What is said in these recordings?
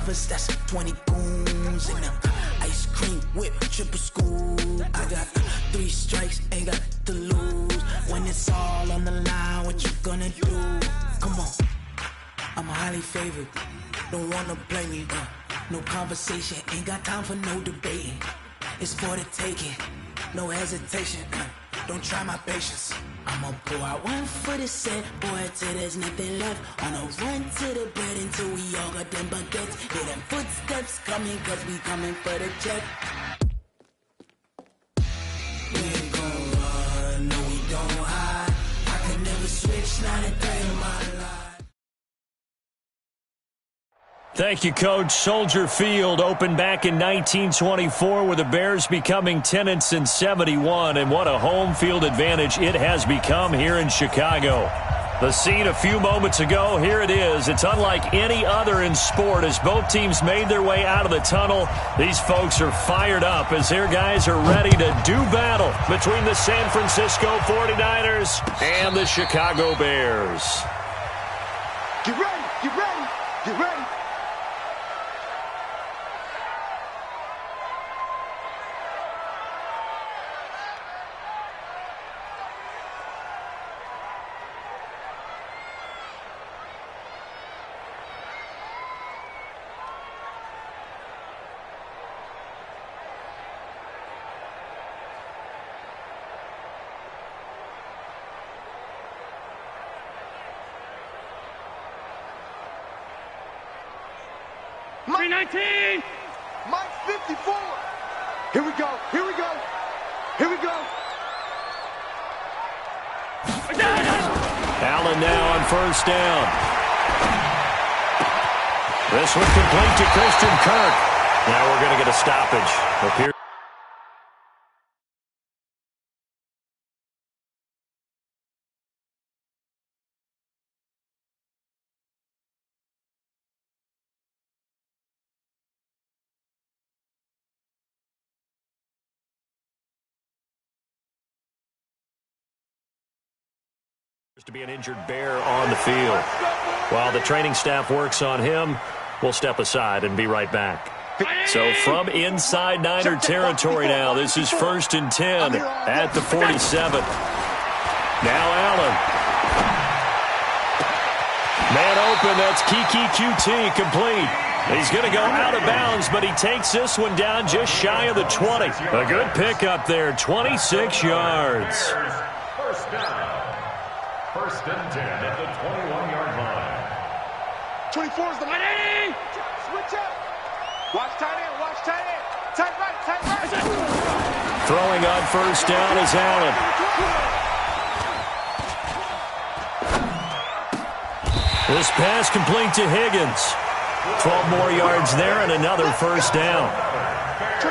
lovers, that's 20 goons in them. Ice cream whip, triple school. I got 3 strikes, ain't got to lose. When it's all on the line, what you gonna do? Come on, I'm highly favored. Don't wanna blame me, no conversation, ain't got time for no debating. It's for the taking, no hesitation. Don't try my patience. I'ma pour out one for the set, boy, till there's nothing left. On a run to the bed until we all got them baguettes. Hear them footsteps coming, cause we coming for the check. We ain't gon' run, no we don't hide. I could never switch, not a day in my life. Thank you, Coach. Soldier Field opened back in 1924 with the Bears becoming tenants in 71, and what a home field advantage it has become here in Chicago. The scene a few moments ago, here it is. It's unlike any other in sport as both teams made their way out of the tunnel. These folks are fired up as their guys are ready to do battle between the San Francisco 49ers and the Chicago Bears. Get ready, get ready, get ready. Mike 19! Mike 54! Here we go, here we go, here we go! Allen now on first down. This one complete to Christian Kirk. Now we're going to get a stoppage. To be an injured Bear on the field. While the training staff works on him, we'll step aside and be right back. So from inside Niner territory now, this is 1st and 10 at the 47. Now Allen. Man open, that's Kiki QT complete. He's going to go out of bounds, but he takes this one down just shy of the 20. A good pickup there, 26 yards. First down. 1st and 10 at the 21-yard line. 24 is the money. Switch up. Watch tight end, watch tight end. Tight right, tight right. Throwing on first down is Allen. This pass complete to Higgins. 12 more yards there and another first down.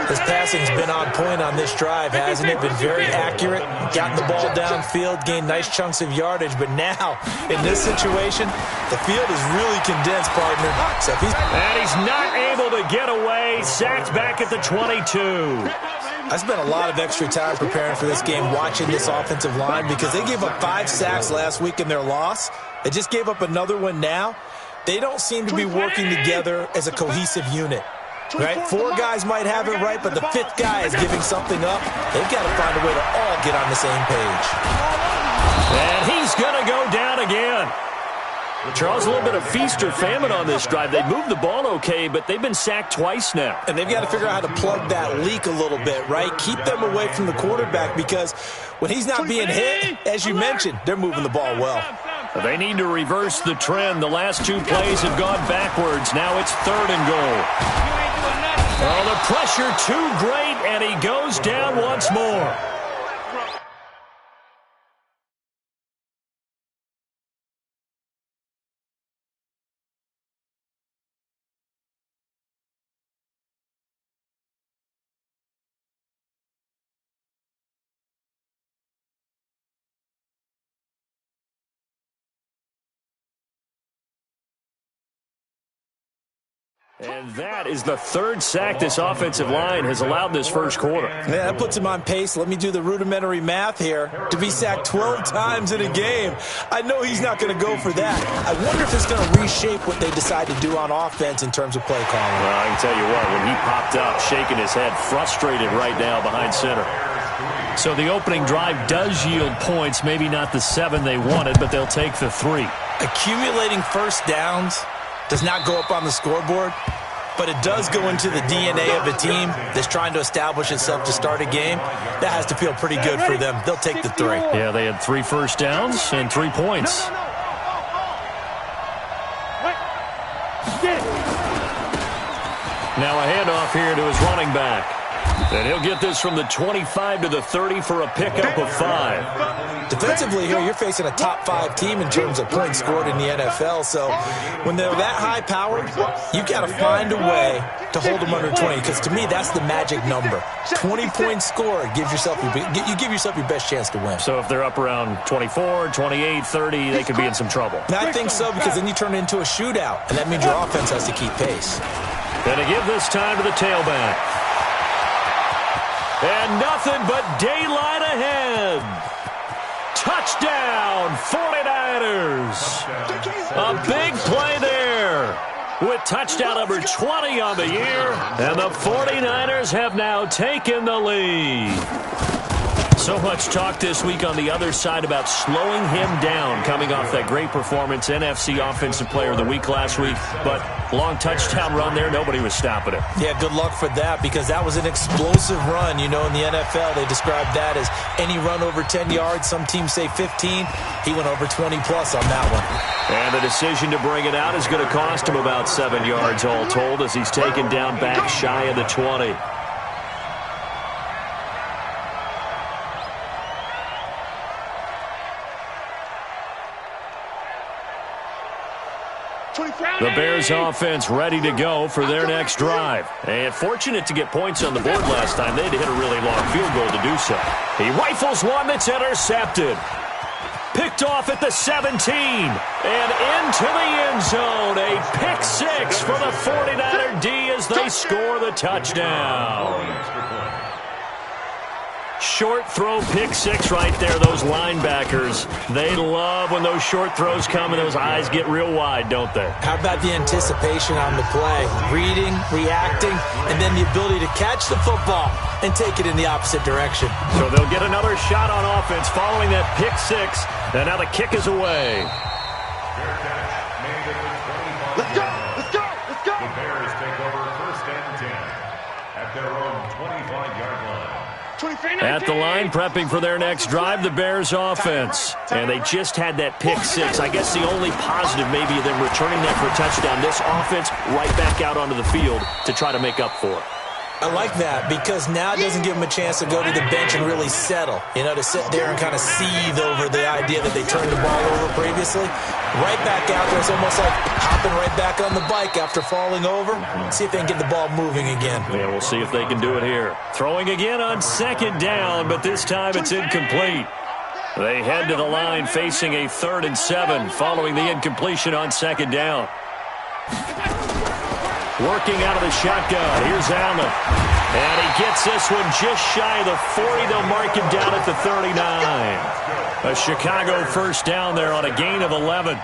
This passing's been on point on this drive, hasn't it? Been very accurate, gotten the ball downfield, gained nice chunks of yardage, but now, in this situation, the field is really condensed, partner. So and he's not able to get away, sacked back at the 22. I spent a lot of extra time preparing for this game, watching this offensive line, because they gave up 5 sacks last week in their loss. They just gave up another one now. They don't seem to be working together as a cohesive unit. Right? 4 guys might have it right, but the 5th guy is giving something up. They've got to find a way to all get on the same page. And he's going to go down again. Charles, a little bit of feast or famine on this drive. They moved the ball okay, but they've been sacked twice now. And they've got to figure out how to plug that leak a little bit, right? Keep them away from the quarterback, because when he's not being hit, as you mentioned, they're moving the ball well. They need to reverse the trend. The last 2 plays have gone backwards. Now it's 3rd and goal. Oh, the pressure too great, and he goes down once more. And that is the third sack this offensive line has allowed in this first quarter. Yeah, that puts him on pace. Let me do the rudimentary math here. To be sacked 12 times in a game, I know he's not going to go for that. I wonder if it's going to reshape what they decide to do on offense in terms of play calling. Well, I can tell you what, when he popped up, shaking his head, frustrated right now behind center. So the opening drive does yield points, maybe not the 7 they wanted, but they'll take the 3. Accumulating first downs does not go up on the scoreboard, but it does go into the DNA of a team that's trying to establish itself to start a game. That has to feel pretty good for them. They'll take the 3. Yeah, they had 3 first downs and 3 points. Now a handoff here to his running back. And he'll get this from the 25 to the 30 for a pickup of 5. Defensively here, you're facing a top 5 team in terms of points scored in the NFL. So when they're that high-powered, you've got to find a way to hold them under 20. Because to me, that's the magic number. 20 points scored, you give yourself your best chance to win. So if they're up around 24, 28, 30, they could be in some trouble. And I think so, because then you turn it into a shootout, and that means your offense has to keep pace. And to give this time to the tailback. And nothing but daylight ahead. Touchdown, 49ers. A big play there with touchdown number 20 on the year. And the 49ers have now taken the lead. So much talk this week on the other side about slowing him down coming off that great performance, NFC Offensive Player of the Week last week. But long touchdown run there, nobody was stopping it. Yeah, good luck for that, because that was an explosive run. You know, in the NFL, they describe that as any run over 10 yards. Some teams say 15. He went over 20-plus on that one. And the decision to bring it out is going to cost him about 7 yards all told as he's taken down back shy of the 20. The Bears offense ready to go for their next drive. And fortunate to get points on the board last time. They had to hit a really long field goal to do so. He rifles one that's intercepted. Picked off at the 17. And into the end zone. A pick 6 for the 49er D as they score the touchdown. Short throw pick 6 right there. Those linebackers, they love when those short throws come and those eyes get real wide, don't they? How about the anticipation on the play? Reading, reacting, and then the ability to catch the football and take it in the opposite direction. So they'll get another shot on offense following that pick 6, and now the kick is away. Let's go! Let's go! Let's go! The Bears take over 1st and 10 at their own 25-yard line. At the line, prepping for their next drive, the Bears offense. And they just had that pick 6. I guess the only positive maybe of them returning that for a touchdown. This offense right back out onto the field to try to make up for it. I like that, because now it doesn't give them a chance to go to the bench and really settle. You know, to sit there and kind of seethe over the idea that they turned the ball over previously. Right back out there. It's almost like hopping right back on the bike after falling over. See if they can get the ball moving again. Yeah, we'll see if they can do it here. Throwing again on 2nd down, but this time it's incomplete. They head to the line facing a 3rd and 7 following the incompletion on 2nd down. Working out of the shotgun. Here's Allen. And he gets this one just shy of the 40. They'll mark him down at the 39. A Chicago first down there on a gain of 11.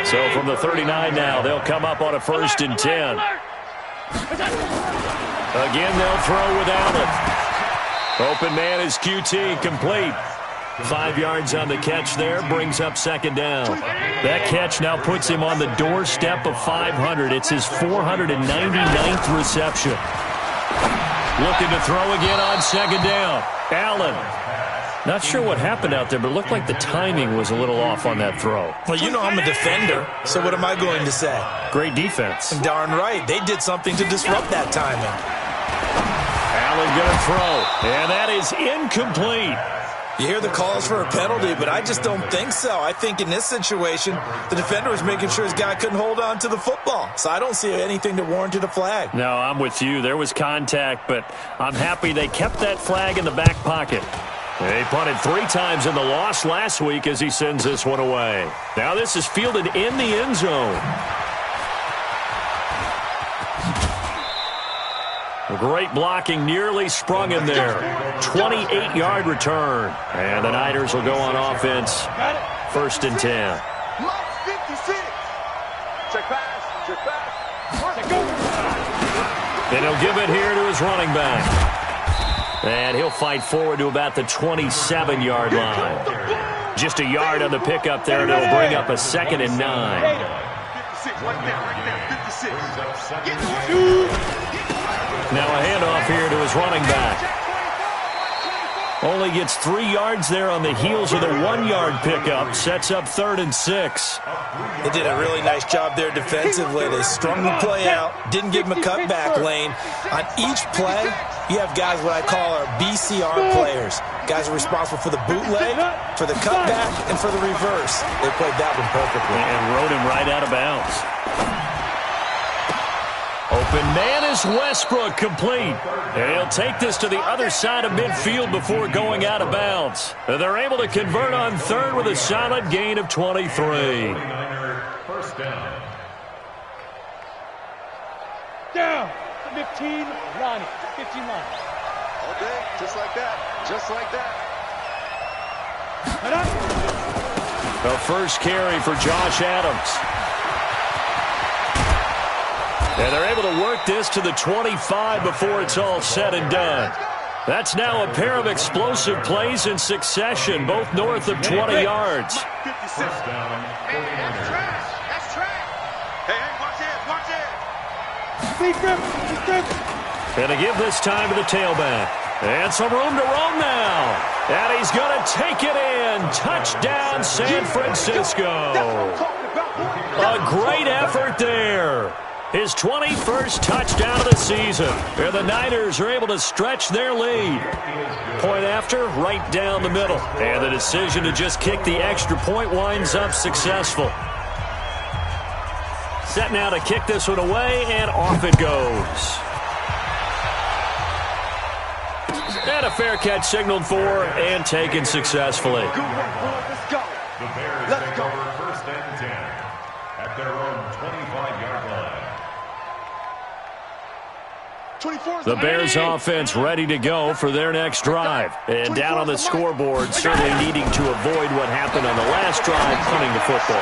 So from the 39 now, they'll come up on a 1st and 10. Again, they'll throw with Allen. Open man is QT, complete. 5 yards on the catch there, brings up 2nd down. That catch now puts him on the doorstep of 500. It's his 499th reception. Looking to throw again on 2nd down. Allen. Not sure what happened out there, but it looked like the timing was a little off on that throw. Well, you know I'm a defender, so what am I going to say? Great defense. Darn right. They did something to disrupt that timing. Allen going to throw, and that is incomplete. You hear the calls for a penalty, but I just don't think so. I think in this situation, the defender was making sure his guy couldn't hold on to the football. So I don't see anything that warranted a flag. No, I'm with you. There was contact, but I'm happy they kept that flag in the back pocket. They punted 3 times in the loss last week as he sends this one away. Now this is fielded in the end zone. Great blocking, nearly sprung him there. 28-yard return. And the Niners will go on offense. 1st and 10. Check pass. Check pass. And he'll give it here to his running back. And he'll fight forward to about the 27-yard line. Just a yard on the pickup there, and it'll bring up a 2nd and 9. 56, right there, 56. Now a handoff here to his running back. Only gets 3 yards there on the heels of the 1-yard pickup. Sets up 3rd and 6. They did a really nice job there defensively. They strung the play out, didn't give him a cutback lane. On each play, you have guys what I call our BCR players. Guys are responsible for the bootleg, for the cutback, and for the reverse. They played that one perfectly. And rode him right out of bounds. Open man is Westbrook, complete. And he'll take this to the other side of midfield before going out of bounds. And they're able to convert on 3rd with a solid gain of 23. 1st down. Down. 15 line. 15 line. All day, just like that. Just like that. The first carry for Josh Adams. And they're able to work this to the 25 before it's all said and done. That's now a pair of explosive plays in succession, both north of 20 yards. 56. That's trash. That's trash. Hey, watch it. Watch it. And to give this time to the tailback. And some room to roam now. And he's going to take it in. Touchdown, San Francisco. A great effort there. His 21st touchdown of the season. And the Niners are able to stretch their lead. Point after, right down the middle. And the decision to just kick the extra point winds up successful. Set now to kick this one away, and off it goes. And a fair catch signaled for and taken successfully. Let's go. The Bears take over 1st and 10 at their own 25-yard line. The Bears offense ready to go for their next drive. And down on the scoreboard, certainly needing to avoid what happened on the last drive, punting the football.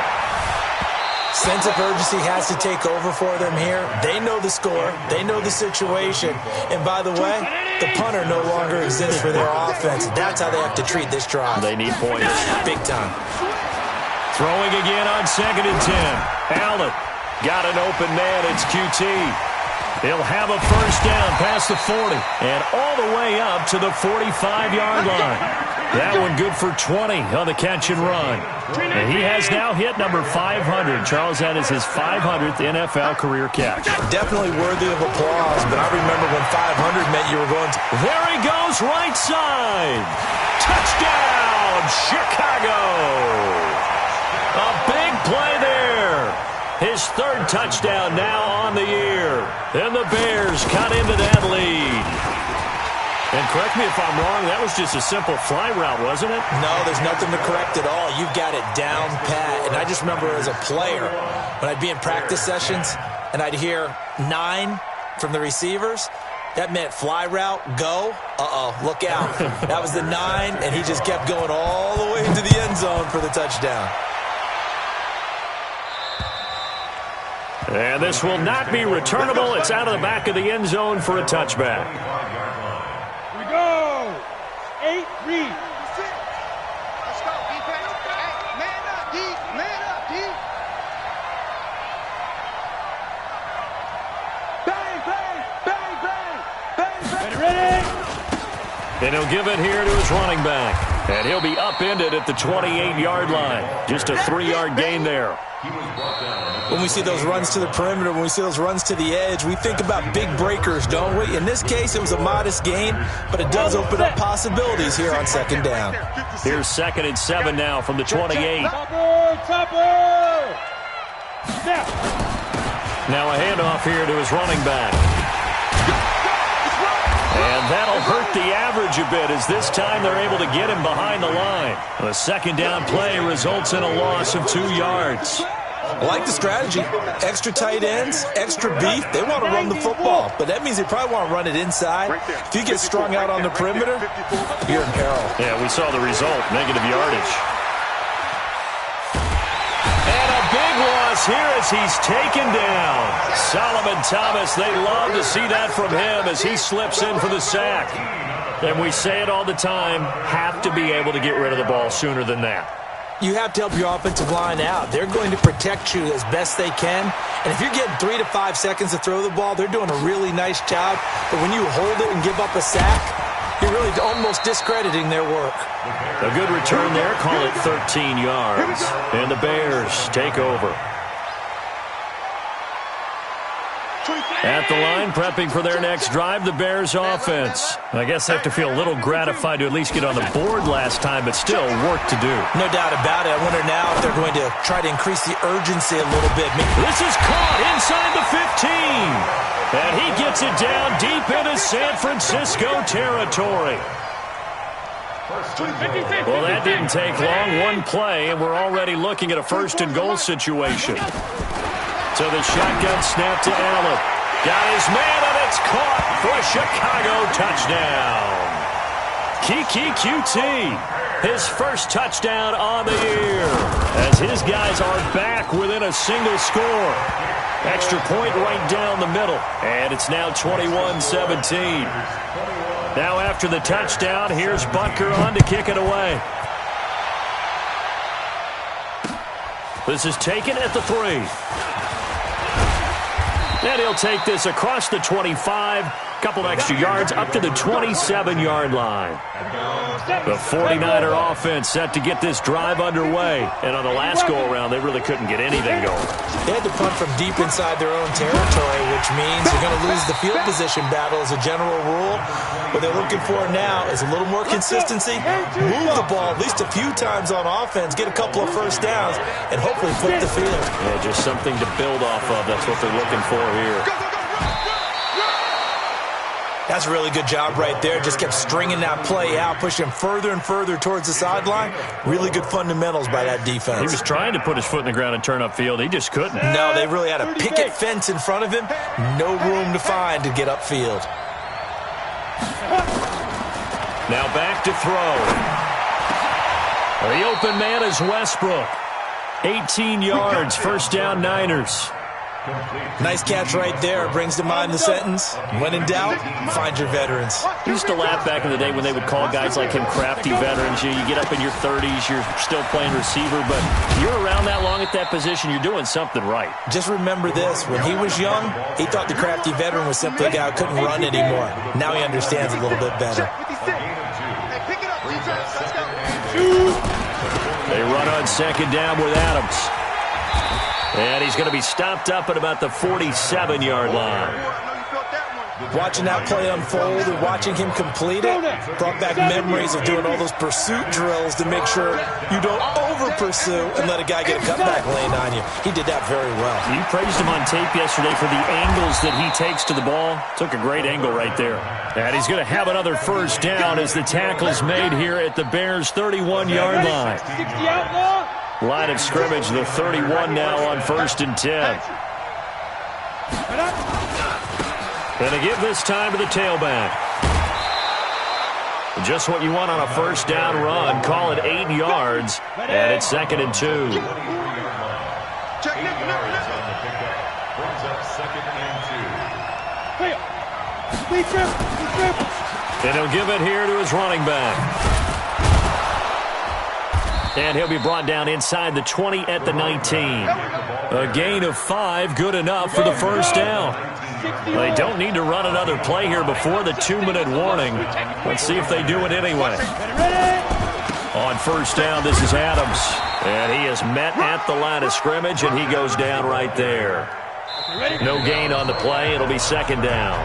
Sense of urgency has to take over for them here. They know the score. They know the situation. And by the way, the punter no longer exists for their offense. That's how they have to treat this drive. They need points. Big time. Throwing again on 2nd and 10. Allen got an open man. It's QT. He'll have a first down past the 40 and all the way up to the 45-yard line. That one good for 20 on the catch and run. And he has now hit number 500. Charles, that is his 500th NFL career catch. Definitely worthy of applause, but I remember when 500 meant you were going to... There he goes, right side. Touchdown, Chicago. A big play there. His 3rd touchdown now on the year. And the Bears cut into that lead. And correct me if I'm wrong, that was just a simple fly route, wasn't it? No, there's nothing to correct at all. You've got it down pat. And I just remember as a player, when I'd be in practice sessions and I'd hear 9 from the receivers, that meant fly route, go. Look out. That was the 9, and he just kept going all the way into the end zone for the touchdown. And this will not be returnable. It's out of the back of the end zone for a touchback. Here we go. 8 read. Let's go, defense. Hey, man up, D. Man up, D. Bang, bang, bang, bang, bang, bang. Ready? And he'll give it here to his running back. And he'll be upended at the 28-yard line. Just a 3-yard gain there. When we see those runs to the perimeter, when we see those runs to the edge, we think about big breakers, don't we? In this case, it was a modest gain, but it does open up possibilities here on 2nd down. Here's 2nd and 7 now from the 28. Topper! Snap! Now a handoff here to his running back. And that'll hurt the average a bit as this time they're able to get him behind the line. The 2nd down play results in a loss of 2 yards. I like the strategy. Extra tight ends, extra beef. They want to run the football, but that means they probably want to run it inside. If you get strung out on the perimeter, you're in peril. Yeah, we saw the result, negative yardage. And a big loss here as he's taken down. Solomon Thomas, they love to see that from him as he slips in for the sack. And we say it all the time, have to be able to get rid of the ball sooner than that. You have to help your offensive line out. They're going to protect you as best they can. And if you're getting 3 to 5 seconds to throw the ball, they're doing a really nice job. But when you hold it and give up a sack, you're really almost discrediting their work. A good return there. Call it 13 yards. And the Bears take over. At the line, prepping for their next drive, the Bears offense. I guess they have to feel a little gratified to at least get on the board last time, but still work to do. No doubt about it. I wonder now if they're going to try to increase the urgency a little bit. This is caught inside the 15. And he gets it down deep into San Francisco territory. Well, that didn't take long. One play, and we're already looking at a first-and-goal situation. So the shotgun snap to Allen. Got his man, and it's caught for a Chicago touchdown. Kiki QT, his first touchdown on the year, as his guys are back within a single score. Extra point right down the middle, and it's now 21-17. Now after the touchdown, here's Butker on to kick it away. This is taken at the 3. And he'll take this across the 25, couple extra yards up to the 27-yard line. The 49er offense set to get this drive underway. And on the last go-around, they really couldn't get anything going. They had to punt from deep inside their own territory, which means they're going to lose the field position battle as a general rule. What they're looking for now is a little more consistency, move the ball at least a few times on offense, get a couple of first downs, and hopefully flip the field. Yeah, just something to build off of. That's what they're looking for here. That's a really good job right there. Just kept stringing that play out, pushing further and further towards the sideline. Really good fundamentals by that defense. He was trying to put his foot in the ground and turn upfield. He just couldn't. No, they really had a picket fence in front of him. No room to find to get upfield. Now back to throw. The open man is Westbrook. 18 yards, first down Niners. Nice catch right there. Brings to mind the sentence, when in doubt, find your veterans. I used to laugh back in the day when they would call guys like him crafty veterans. You get up in your 30s, you're still playing receiver, but you're around that long at that position, you're doing something right. Just remember this. When he was young, he thought the crafty veteran was simply a guy who couldn't run anymore. Now he understands a little bit better. They run on second down with Adams. And he's going to be stopped up at about the 47-yard line. Watching that play unfold and watching him complete it brought back memories of doing all those pursuit drills to make sure you don't over-pursue and let a guy get a cutback lane on you. He did that very well. You praised him on tape yesterday for the angles that he takes to the ball. Took a great angle right there. And he's going to have another first down as the tackle's made here at the Bears' 31-yard line. Line of scrimmage, the 31 now on 1st and 10. And to give this time to the tailback. Just what you want on a first down run. Call it 8 yards. And it's 2nd and 2. And he'll give it here to his running back. And he'll be brought down inside the 20 at the 19. A gain of 5, good enough for the first down. They don't need to run another play here before the 2-minute warning. Let's see if they do it anyway. On first down, this is Adams. And he is met at the line of scrimmage, and he goes down right there. No gain on the play. It'll be 2nd down.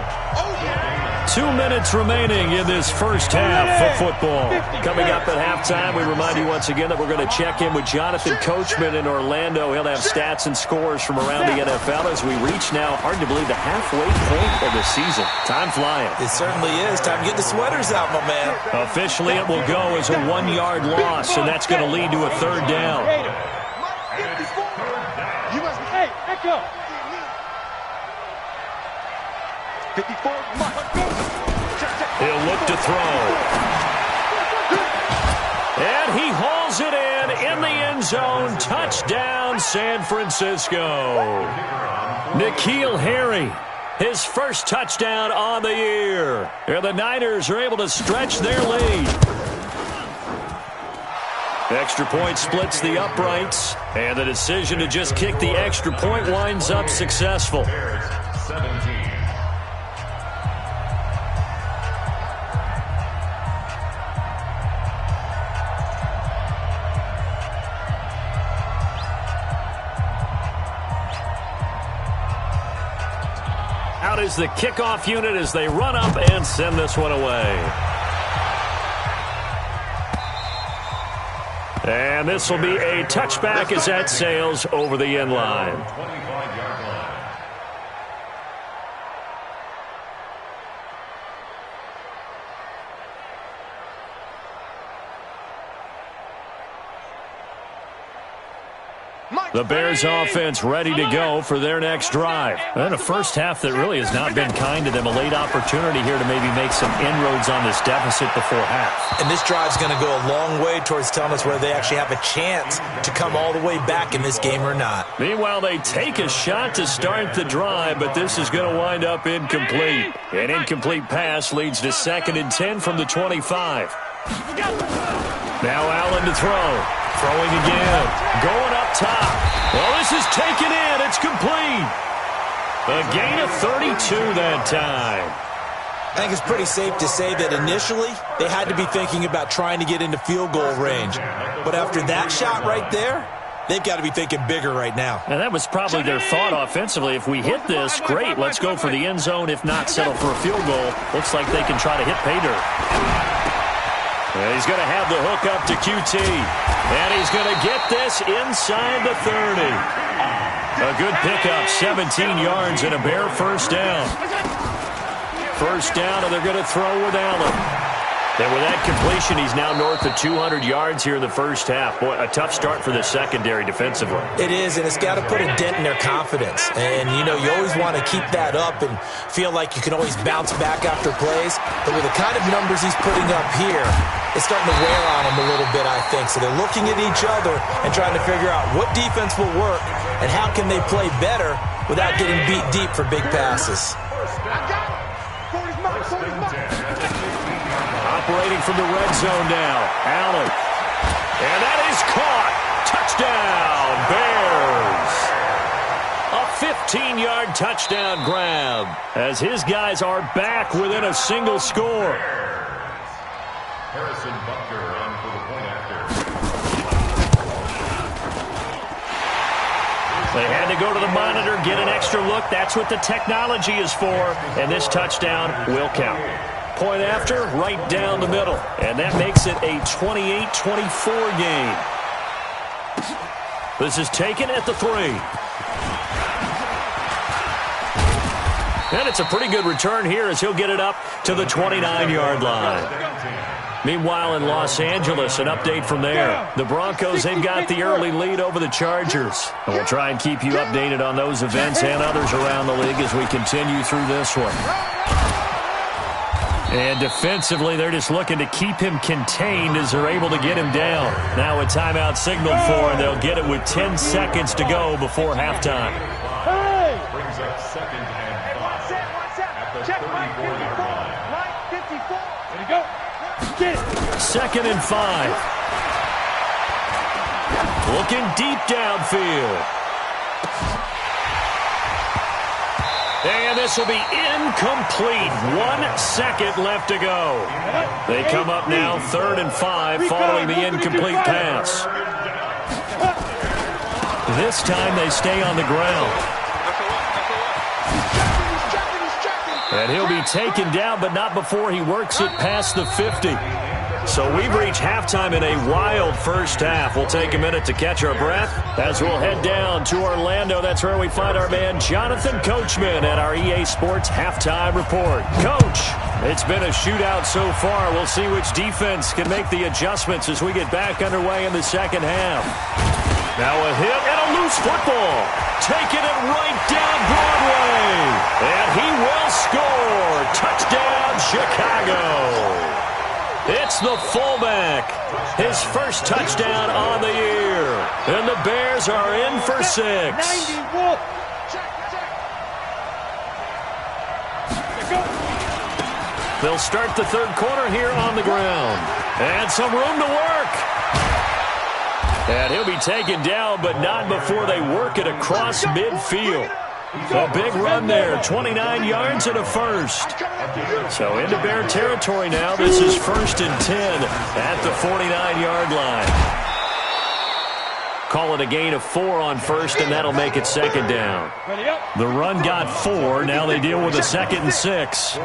2 minutes remaining in this first half of football. Coming up at halftime, we remind you once again that we're going to check in with Jonathan Coachman in Orlando. He'll have stats and scores from around the NFL as we reach now, hard to believe, the halfway point of the season. Time flying. It certainly is. Time to get the sweaters out, my man. Officially, it will go as a 1-yard loss, and that's going to lead to a 3rd down. Go. 54, He'll look to throw. And he hauls it in the end zone. Touchdown, San Francisco. N'Keal Harry, his first touchdown on the year. And the Niners are able to stretch their lead. Extra point splits the uprights, and the decision to just kick the extra point winds up successful. 17. Out is the kickoff unit as they run up and send this one away. And this will be a touchback as that sails over the end line. 25-yard line. The Bears offense ready to go for their next drive. And a first half that really has not been kind to them. A late opportunity here to maybe make some inroads on this deficit before half. And this drive's going to go a long way towards telling us whether they actually have a chance to come all the way back in this game or not. Meanwhile, they take a shot to start the drive, but this is going to wind up incomplete. An incomplete pass leads to 2nd and 10 from the 25. Now Allen to throw. Throwing again. Going up top. Well, this is taken in. It's complete. A gain of 32 that time. I think it's pretty safe to say that initially they had to be thinking about trying to get into field goal range. But after that shot right there, they've got to be thinking bigger right now. And that was probably their thought offensively. If we hit this, great. Let's go for the end zone. If not, settle for a field goal. Looks like they can try to hit pay dirt. And he's going to have the hook up to QT. And he's going to get this inside the 30. A good pickup, 17 yards and a Bear first down. First down, and they're going to throw with Allen. And with that completion, he's now north of 200 yards here in the first half. Boy, a tough start for the secondary defensively. It is, and it's got to put a dent in their confidence. And, you know, you always want to keep that up and feel like you can always bounce back after plays. But with the kind of numbers he's putting up here, it's starting to wear on them a little bit, I think. So they're looking at each other and trying to figure out what defense will work and how can they play better without getting beat deep for big passes. Operating from the red zone now. Allen. And that is caught. Touchdown, Bears. A 15-yard touchdown grab as his guys are back within a single score. Harrison Butker on for the point after. They had to go to the monitor, get an extra look. That's what the technology is for. And this touchdown will count. Point after, right down the middle. And that makes it a 28-24 game. This is taken at the 3. And it's a pretty good return here as he'll get it up to the 29-yard line. Meanwhile, in Los Angeles, an update from there. The Broncos, they've got the early lead over the Chargers. And we'll try and keep you updated on those events and others around the league as we continue through this one. And defensively, they're just looking to keep him contained as they're able to get him down. Now a timeout signaled for, and they'll get it with 10 seconds to go before halftime. Brings up 2nd and 5 at the 34-yard line. There you go. Get it. 2nd and 5. Looking deep downfield. And this will be incomplete. 1 second left to go. They come up now 3rd and 5 following the incomplete pass. This time they stay on the ground. And he'll be taken down, but not before he works it past the 50. So we've reached halftime in a wild first half. We'll take a minute to catch our breath as we'll head down to Orlando. That's where we find our man Jonathan Coachman at our EA Sports Halftime Report. Coach, it's been a shootout so far. We'll see which defense can make the adjustments as we get back underway in the second half. Now a hit and a loose football. Taking it right down Broadway. And he will score. Touchdown, Chicago. It's the fullback. His first touchdown on the year. And the Bears are in for 6. 90, They'll start the third quarter here on the ground. And some room to work. And he'll be taken down, but not before they work it across midfield. A big run there, 29 yards and a first. So into Bear territory now. This is 1st and 10 at the 49-yard line. Call it a gain of 4 on first, and that'll make it 2nd down. The run got 4. Now they deal with a 2nd and 6.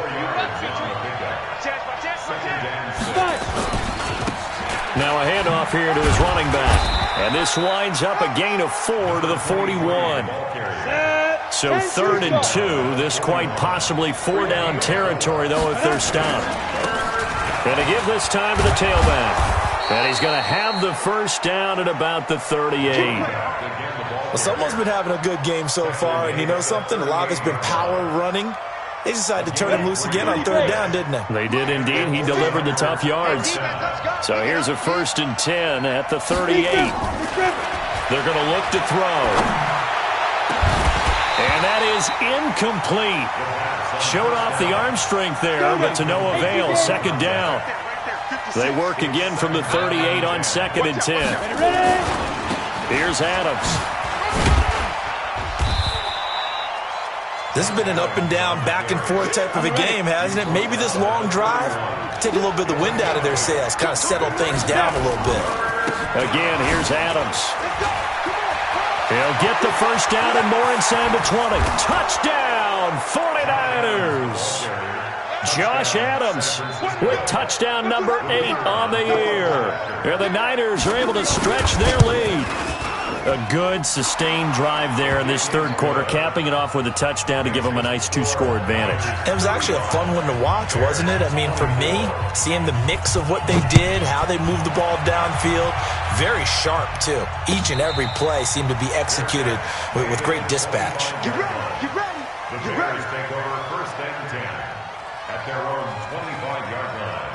Now a handoff here to his running back. And this winds up a gain of 4 to the 41. So 3rd and 2. This quite possibly 4-down territory, though, if they're stopped. Going to give this time to the tailback. And he's going to have the first down at about the 38. Well, someone's been having a good game so far, and you know something? A lot of it's been power running. They decided to turn him loose again on 3rd down, didn't they? They did indeed. He delivered the tough yards. So here's a 1st and 10 at the 38. They're going to look to throw. And that is incomplete. Showed off the arm strength there, but to no avail. 2nd down. They work again from the 38 on 2nd and 10. Here's Adams. This has been an up-and-down, back-and-forth type of a game, hasn't it? Maybe this long drive, take a little bit of the wind out of their sails, kind of settle things down a little bit. Again, here's Adams. He'll get the first down and more inside the 20. Touchdown, 49ers. Josh Adams with touchdown number 8 on the year. And the Niners are able to stretch their lead. A good, sustained drive there in this third quarter, capping it off with a touchdown to give them a nice 2-score advantage. It was actually a fun one to watch, wasn't it? I mean, for me, seeing the mix of what they did, how they moved the ball downfield, very sharp, too. Each and every play seemed to be executed with great dispatch. Get ready, get ready, The Bears take over 1st and 10 at their own 25-yard line.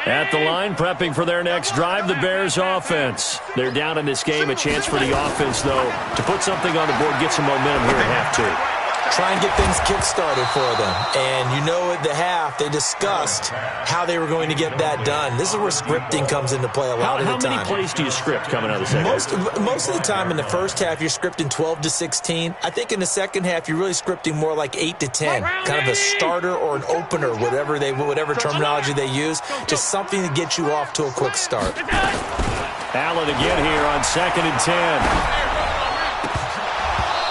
At the line, prepping for their next drive, the Bears offense. They're down in this game. A chance for the offense, though, to put something on the board, get some momentum here at half 2. Try and get things kick-started for them. And you know at the half, they discussed how they were going to get that done. This is where scripting comes into play a lot of the time. How many plays do you script coming out of the second? Most of the time in the first half, you're scripting 12 to 16. I think in the second half, you're really scripting more like 8 to 10. Kind of a starter or an opener, whatever terminology they use. Just something to get you off to a quick start. Allen again here on 2nd and 10.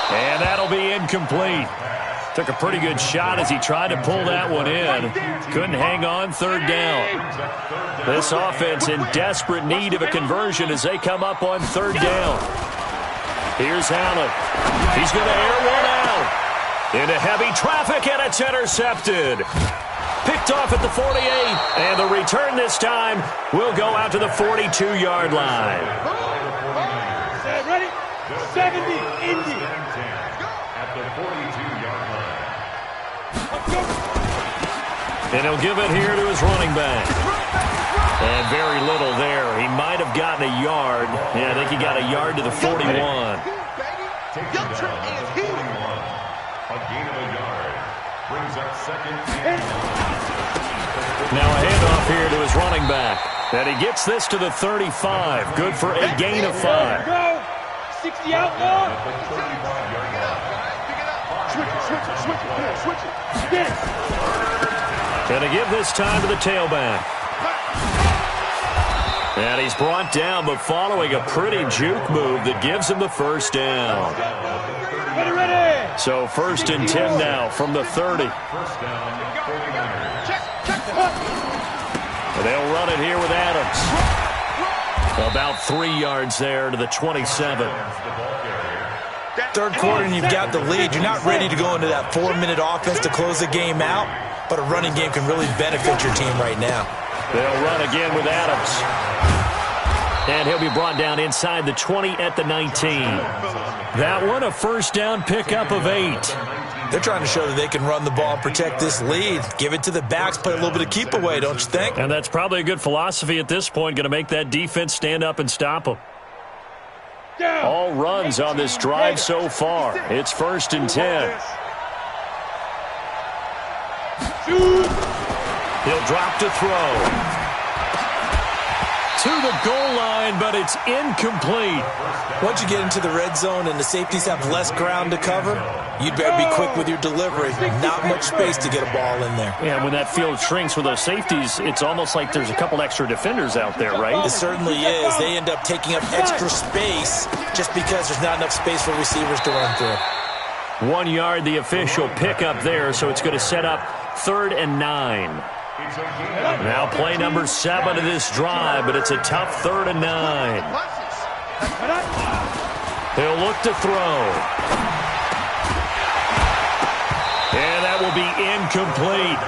And that'll be incomplete. Took a pretty good shot as he tried to pull that one in. Couldn't hang on, 3rd down. This offense in desperate need of a conversion as they come up on 3rd down. Here's Allen. He's going to air one out. Into heavy traffic, and it's intercepted. Picked off at the 48, and the return this time will go out to the 42-yard line. Ready? 70, Indy. At the 42-yard line. And he'll give it here to his running back. And very little there. He might have gotten a yard. Yeah, I think he got a yard to the 41. Taken down at the 41. A gain of a yard. Brings up 2nd and 10. Now a handoff here to his running back. And he gets this to the 35. Good for a gain of 5. Go. 60 out long. At the 35-yard line. switch it. Yes. Going to give this time to the tailback. And he's brought down, but following a pretty juke move that gives him the first down. Ready. So 1st and 10 now from the 30. First down, 49ers. And they'll run it here with Adams. About 3 yards there to the 27. Third quarter and you've got the lead. You're not ready to go into that 4-minute offense to close the game out, but a running game can really benefit your team right now. They'll run again with Adams. And he'll be brought down inside the 20 at the 19. That one, a first down pickup of 8. They're trying to show that they can run the ball and protect this lead. Give it to the backs, play a little bit of keep away, don't you think? And that's probably a good philosophy at this point, going to make that defense stand up and stop them. All runs on this drive so far. It's 1st and 10. He'll drop to throw. To the goal line, but it's incomplete. Once you get into the red zone and the safeties have less ground to cover, you'd better be quick with your delivery. Not much space to get a ball in there. Yeah, when that field shrinks with those safeties, it's almost like there's a couple extra defenders out there, right? It certainly is. They end up taking up extra space just because there's not enough space for receivers to run through. 1 yard, the official pickup there, so it's going to set up 3rd and 9. Now play number 7 of this drive, but it's a tough 3rd and 9. He'll look to throw. And that will be incomplete.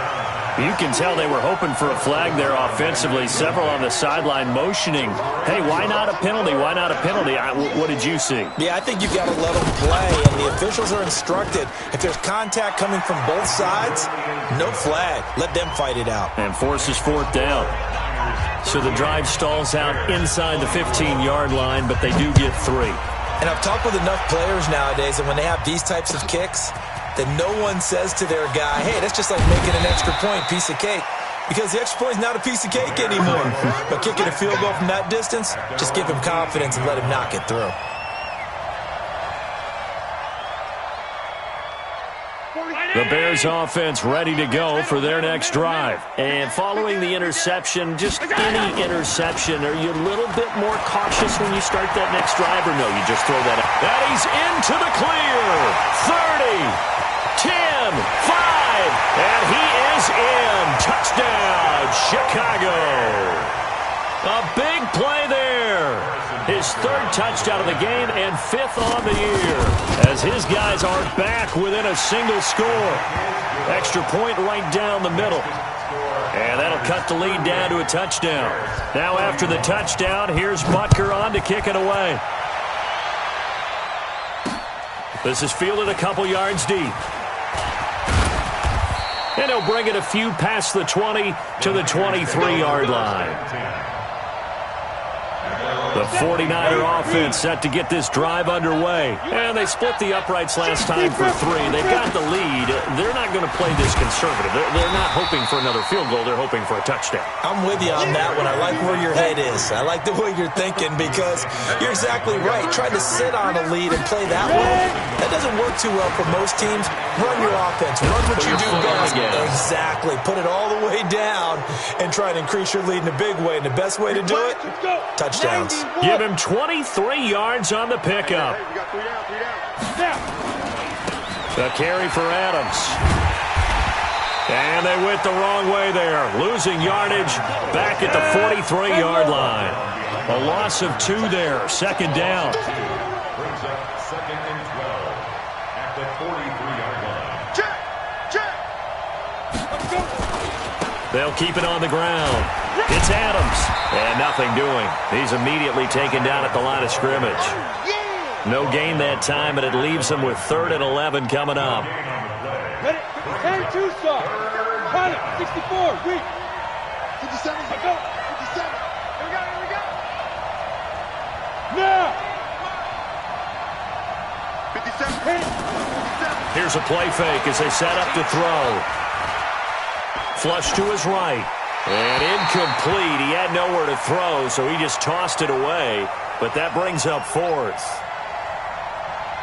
You can tell they were hoping for a flag there offensively. Several on the sideline motioning. Hey, why not a penalty? Why not a penalty? What did you see? Yeah, I think you've got to let them play, and the officials are instructed. If there's contact coming from both sides, no flag. Let them fight it out. And forces 4th down. So the drive stalls out inside the 15-yard line, but they do get 3. And I've talked with enough players nowadays, and when they have these types of kicks, that no one says to their guy, hey, that's just like making an extra point, piece of cake. Because the extra point is not a piece of cake anymore. But kicking a field goal from that distance, just give him confidence and let him knock it through. The Bears offense ready to go for their next drive. And following the interception, just any interception, are you a little bit more cautious when you start that next drive, or no, you just throw that out? And he's into the clear. 30, 10, 5, and he is in. Touchdown, Chicago. A big play there. His 3rd touchdown of the game and 5th on the year, as his guys are back within a single score. Extra point right down the middle. And that'll cut the lead down to a touchdown. Now after the touchdown, here's Butker on to kick it away. This is fielded a couple yards deep. And he'll bring it a few past the 20 to the 23-yard line. The 49er offense set to get this drive underway. And they split the uprights last time for 3. They've got the lead. They're not going to play this conservative. They're not hoping for another field goal. They're hoping for a touchdown. I'm with you on that one. I like where your head is. I like the way you're thinking, because you're exactly right. Trying to sit on a lead and play that way, that doesn't work too well for most teams. Run your offense. Run what you do best. Exactly. Put it all the way down and try to increase your lead in a big way. And the best way to do it, touchdowns. Give him 23 yards on the pickup. The carry for Adams. And they went the wrong way there. Losing yardage back at the 43-yard line. A loss of 2 there. 2nd down. Brings up 2nd and 12 at the 43-yard line. They'll keep it on the ground. It's Adams. And nothing doing. He's immediately taken down at the line of scrimmage. No gain that time, and it leaves him with 3rd and 11 coming up. Ready? 10-2 start. Run it. 64. Weak. 57. Go. 57. Here we go. Here we go. Now. 57. Here's a play fake as they set up to throw. Flush to his right. And incomplete. He had nowhere to throw, so he just tossed it away. But that brings up 4th.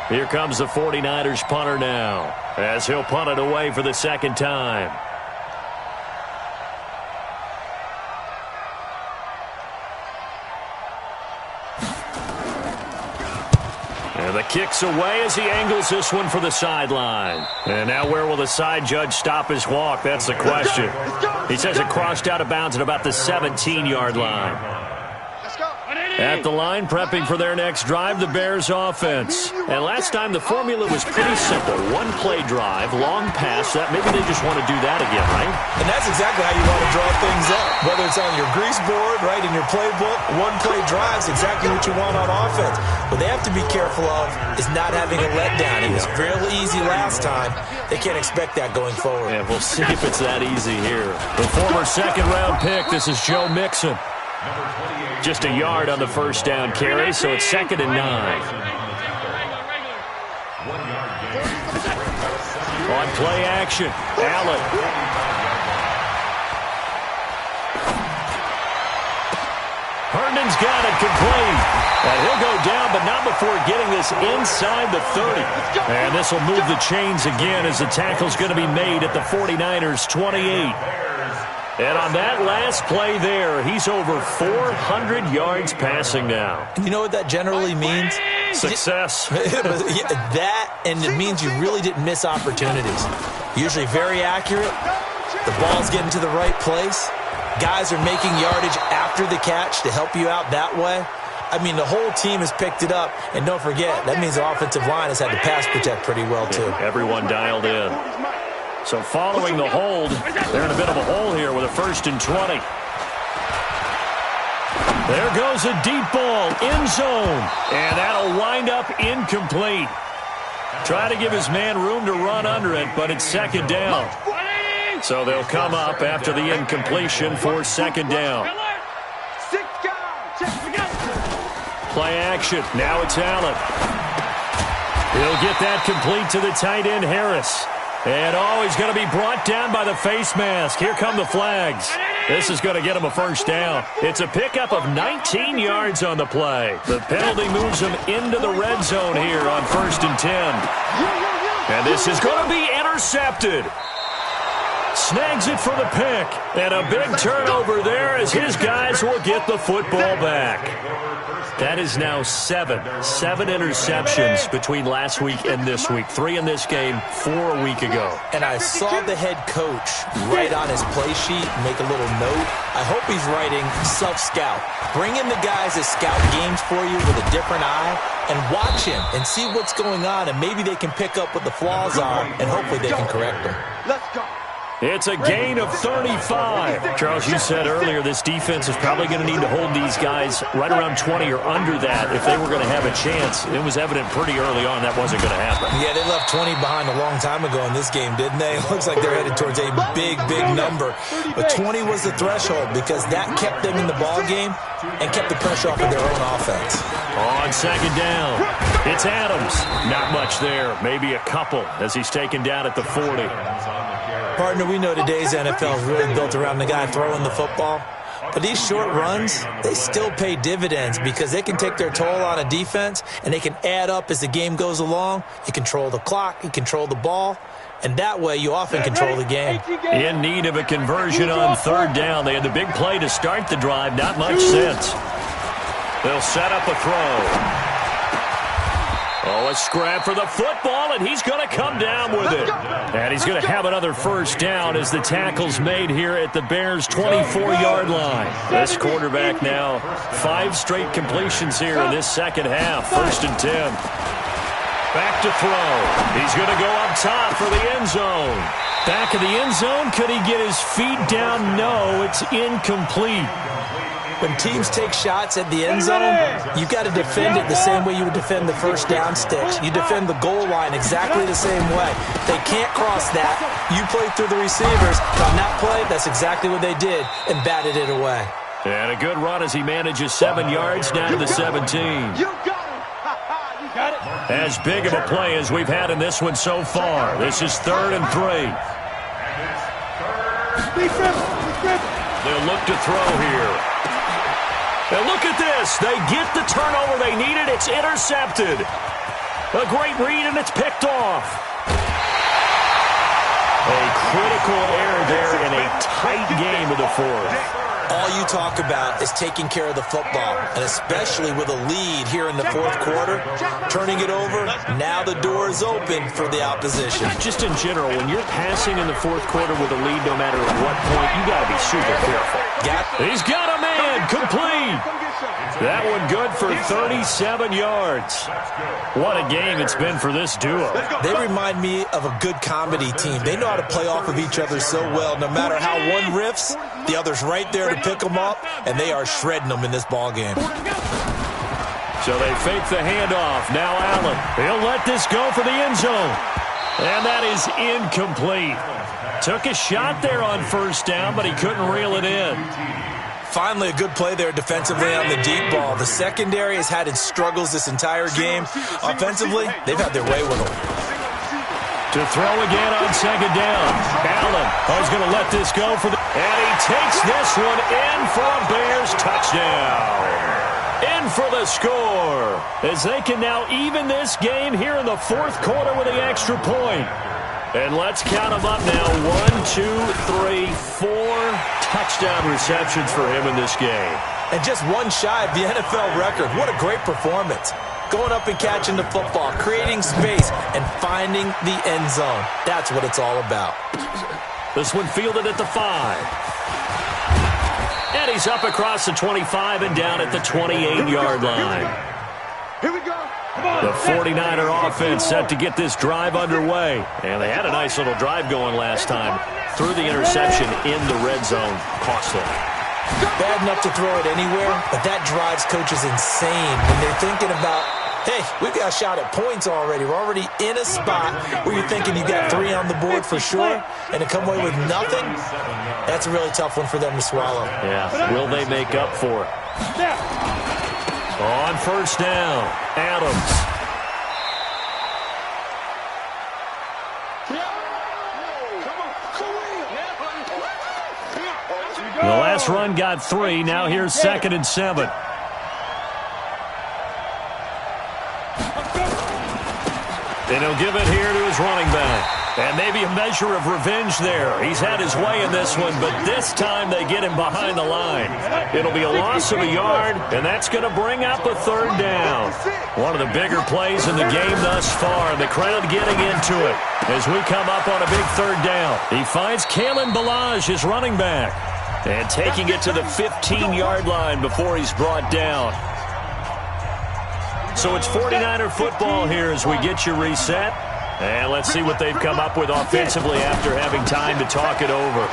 Here comes the 49ers punter now, as he'll punt it away for the 2nd time. And the kick's away as he angles this one for the sideline. And now where will the side judge stop his walk? That's the question. He says it crossed out of bounds at about the 17-yard line. At the line, prepping for their next drive, the Bears offense. And last time, the formula was pretty simple. One-play drive, long pass. Maybe they just want to do that again, right? And that's exactly how you want to draw things up. Whether it's on your grease board, right, in your playbook, one-play drive is exactly what you want on offense. What they have to be careful of is not having a letdown. It was real easy last time. They can't expect that going forward. Yeah, we'll see if it's that easy here. The former second-round pick, this is Joe Mixon. Just a yard on the first down carry, so it's 2nd and 9. On play action, Allen. Herndon's got it complete. And he'll go down, but not before getting this inside the 30. And this will move the chains again as the tackle's going to be made at the 49ers' 28. And on that last play there, he's over 400 yards passing now. And you know what that generally means? Success. That, and it means you really didn't miss opportunities. Usually very accurate. The ball's getting to the right place. Guys are making yardage after the catch to help you out that way. I mean, the whole team has picked it up. And don't forget, that means the offensive line has had to pass protect pretty well, too. Everyone dialed in. So following the hold, they're in a bit of a hole here with a 1st and 20. There goes a deep ball, end zone. And that'll wind up incomplete. Try to give his man room to run under it, but it's 2nd down. So they'll come up after the incompletion for 2nd down. Play action. Now it's Allen. He'll get that complete to the tight end, Harris. And he's going to be brought down by the face mask. Here come the flags. This is going to get him a 1st down. It's a pickup of 19 yards on the play. The penalty moves him into the red zone here on 1st and 10. And this is going to be intercepted. Snags it for the pick. And a big turnover there as his guys will get the football back. That is now 7 interceptions between last week and this week. 3 in this game, 4 a week ago. And I saw the head coach write on his play sheet, make a little note. I hope he's writing self-scout. Bring in the guys that scout games for you with a different eye and watch him and see what's going on, and maybe they can pick up what the flaws are, and hopefully they can correct them. Let's go. It's a gain of 35. Charles, you said earlier this defense is probably going to need to hold these guys right around 20 or under that if they were going to have a chance. It was evident pretty early on that wasn't going to happen. Yeah, they left 20 behind a long time ago in this game, didn't they? It looks like they're headed towards a big number. But 20 was the threshold because that kept them in the ball game and kept the pressure off of their own offense. On 2nd down, it's Adams. Not much there, maybe a couple as he's taken down at the 40. Partner, we know today's NFL is really built around the guy throwing the football. But these short runs, they still pay dividends because they can take their toll on a defense and they can add up as the game goes along. You control the clock, you control the ball, and that way you often control the game. In need of a conversion on 3rd down. They had the big play to start the drive, not much sense. They'll set up a throw. A scrap for the football, and he's going to come down with it. And he's going to have another 1st down as the tackle's made here at the Bears' 24-yard line. This quarterback now 5 straight completions here in this 2nd half. 1st and 10. Back to throw. He's going to go up top for the end zone. Back of the end zone. Could he get his feet down? No, it's incomplete. When teams take shots at the end zone, you've got to defend it the same way you would defend the 1st down sticks. You defend the goal line exactly the same way. They can't cross that. You play through the receivers. On that play, that's exactly what they did and batted it away. And a good run as he manages 7 yards down to the 17. You got it. As big of a play as we've had in this one so far. This is 3rd and 3. They'll look to throw here. And look at this. They get the turnover they needed. It's intercepted. A great read, and it's picked off. A critical error there in a tight game of the 4th. All you talk about is taking care of the football, and especially with a lead here in the 4th quarter, turning it over, now the door is open for the opposition. Just in general, when you're passing in the 4th quarter with a lead, no matter at what point, you got to be super careful. He's got a man, complete. That one good for 37 yards. What a game it's been for this duo. They remind me of a good comedy team. They know how to play off of each other so well. No matter how one riffs, the other's right there to pick them up, and they are shredding them in this ball game. So they fake the handoff. Now Allen. He'll let this go for the end zone. And that is incomplete. Took a shot there on first down, but he couldn't reel it in. Finally, a good play there defensively on the deep ball. The secondary has had its struggles this entire game. Offensively, they've had their way with them. To throw again on second down. Allen is going to let this go for the... And he takes this one in for a Bears touchdown. In for the score, as they can now even this game here in the fourth quarter with the extra point. And let's count them up now. 1, 2, 3, 4 touchdown receptions for him in this game. And just one shy of the NFL record. What a great performance. Going up and catching the football, creating space, and finding the end zone. That's what it's all about. This one fielded at the 5. And he's up across the 25 and down at the 28-yard line. Here we go. The 49er offense set to get this drive underway. And they had a nice little drive going last time. Threw the interception in the red zone. Cost them. Bad enough to throw it anywhere, but that drives coaches insane when they're thinking about, hey, we've got a shot at points already. We're already in a spot where you're thinking you got 3 on the board for sure, and to come away with nothing, that's a really tough one for them to swallow. Yeah, will they make up for it? On first down, Adams. The last run got 3. Now here's 2nd and 7. And he'll give it here to his running back. And maybe a measure of revenge there. He's had his way in this one, but this time they get him behind the line. It'll be a loss of a yard, and that's going to bring up a 3rd down. One of the bigger plays in the game thus far. The crowd getting into it as we come up on a big 3rd down. He finds Kalen Ballage, his running back, and taking it to the 15-yard line before he's brought down. So it's 49er football here as we get you reset. And let's see what they've come up with offensively after having time to talk it over.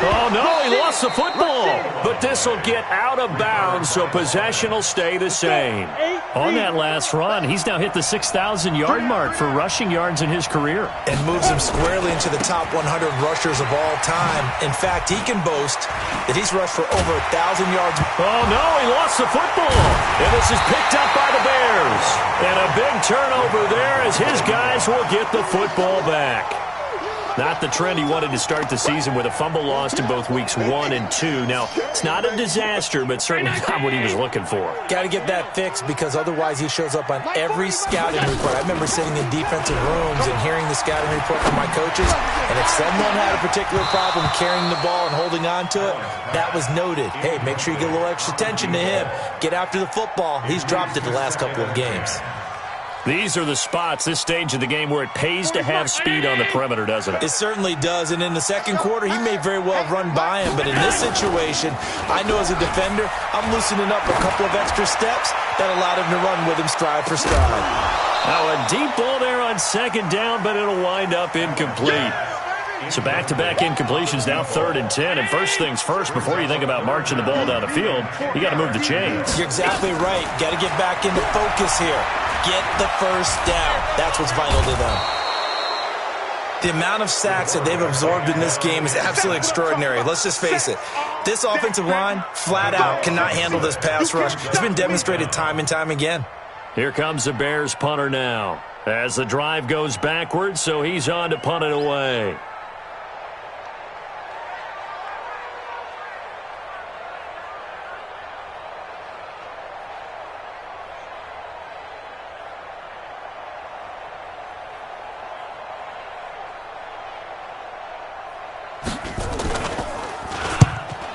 Oh, no, he lost the football. But this will get out of bounds, so possession will stay the same. On that last run, he's now hit the 6,000-yard mark for rushing yards in his career. And moves him squarely into the top 100 rushers of all time. In fact, he can boast that he's rushed for over 1,000 yards. Oh, no, he lost the football. And this is picked up by the Bears. And a big turnover there as his guys will get the football back. Not the trend he wanted to start the season with a fumble lost in both weeks 1 and 2. Now, it's not a disaster, but certainly not what he was looking for. Got to get that fixed because otherwise he shows up on every scouting report. I remember sitting in defensive rooms and hearing the scouting report from my coaches, and if someone had a particular problem carrying the ball and holding on to it, that was noted. Hey, make sure you get a little extra attention to him. Get after the football. He's dropped it the last couple of games. These are the spots, this stage of the game, where it pays to have speed on the perimeter, doesn't it? It certainly does, and in the second quarter, he may very well run by him, but in this situation, I know as a defender, I'm loosening up a couple of extra steps that allowed him to run with him stride for stride. Now a deep ball there on second down, but it'll wind up incomplete. So back-to-back incompletions, now 3rd and 10. And first things first, before you think about marching the ball down the field, you got to move the chains. You're exactly right. Got to get back into focus here. Get the first down. That's what's vital to them. The amount of sacks that they've absorbed in this game is absolutely extraordinary. Let's just face it. This offensive line, flat out, cannot handle this pass rush. It's been demonstrated time and time again. Here comes the Bears punter now. As the drive goes backwards, so he's on to punt it away.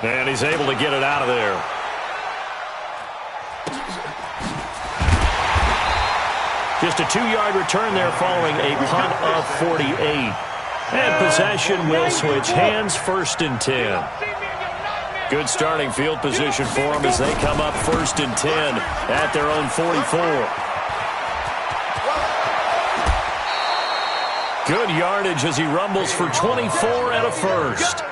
And he's able to get it out of there. Just a 2-yard return there following a punt of 48. And possession will switch hands, 1st and 10. Good starting field position for them as they come up 1st and 10 at their own 44. Good yardage as he rumbles for 24 and a first.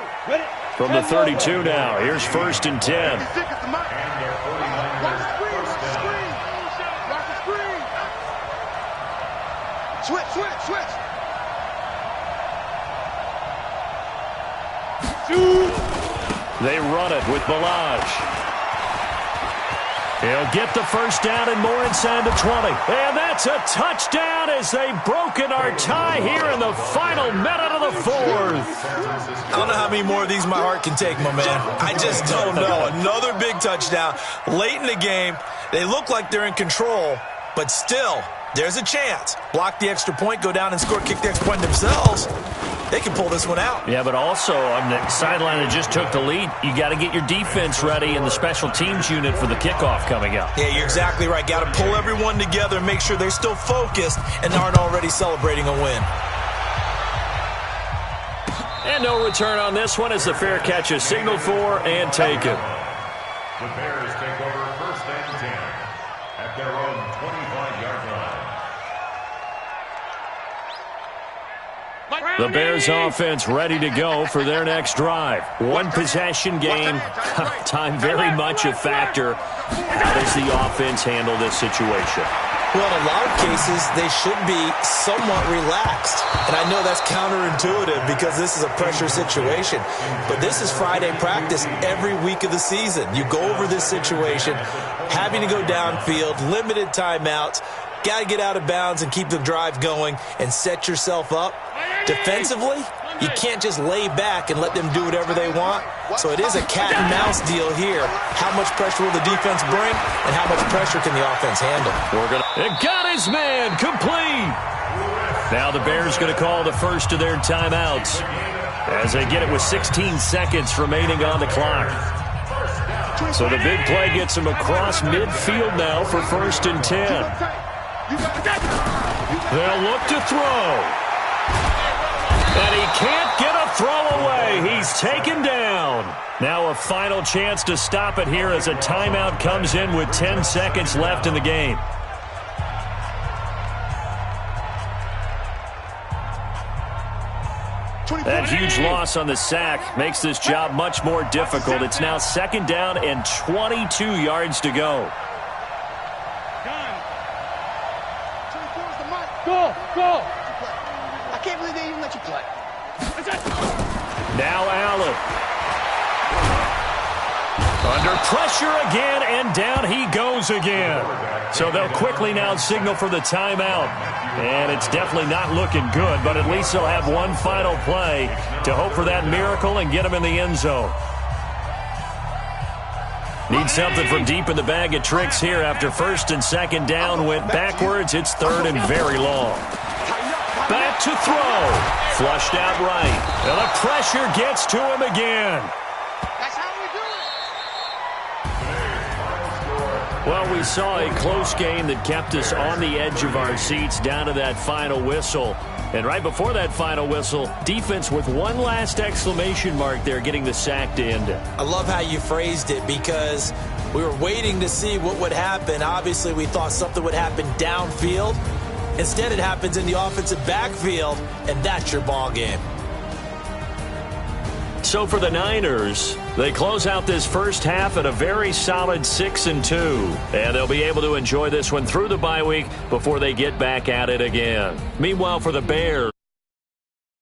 From the 32 now, here's 1st and 10. Switch. They run it with Balaj. He'll get the first down and more inside the 20. And that's a touchdown as they've broken our tie here in the final minute of the 4th. I don't know how many more of these my heart can take, my man. I just don't know. Another big touchdown late in the game. They look like they're in control, but still, there's a chance. Block the extra point, go down and score, kick the extra point themselves. They can pull this one out. Yeah, but also on the sideline that just took the lead, you got to get your defense ready and the special teams unit for the kickoff coming up. Yeah, you're exactly right. Got to pull everyone together and make sure they're still focused and aren't already celebrating a win. And no return on this one as the fair catch is signaled for and taken. The Bears take over 1st and 10 at their own 25-yard line. The Bears offense ready to go for their next drive. One possession game. Time very much a factor. How does the offense handle this situation? Well, in a lot of cases, they should be somewhat relaxed. And I know that's counterintuitive because this is a pressure situation. But this is Friday practice every week of the season. You go over this situation, having to go downfield, limited timeouts, got to get out of bounds and keep the drive going and set yourself up. Defensively, you can't just lay back and let them do whatever they want. So it is a cat and mouse deal here. How much pressure will the defense bring and how much pressure can the offense handle? It got his man complete. Now the Bears going to call the first of their timeouts as they get it with 16 seconds remaining on the clock. So the big play gets them across midfield now for 1st and 10. They'll look to throw. And he can't get a throw away. He's taken down. Now a final chance to stop it here as a timeout comes in with 10 seconds left in the game. That huge loss on the sack makes this job much more difficult. It's now 2nd down and 22 yards to go. Go! I can't believe they even let you play. Now Allen. Under pressure again, and down he goes again. So they'll quickly now signal for the timeout. And it's definitely not looking good, but at least they'll have one final play to hope for that miracle and get him in the end zone. Need something from deep in the bag of tricks here after 1st and 2nd down went backwards. It's 3rd and very long. Back to throw. Flushed out right. And the pressure gets to him again. That's how we do it. Well, we saw a close game that kept us on the edge of our seats down to that final whistle. And right before that final whistle, defense with one last exclamation mark there, getting the sack to end it. I love how you phrased it because we were waiting to see what would happen. Obviously, we thought something would happen downfield. Instead, it happens in the offensive backfield, and that's your ball game. So for the Niners, they close out this first half at a very solid 6-2. And they'll be able to enjoy this one through the bye week before they get back at it again. Meanwhile, for the Bears,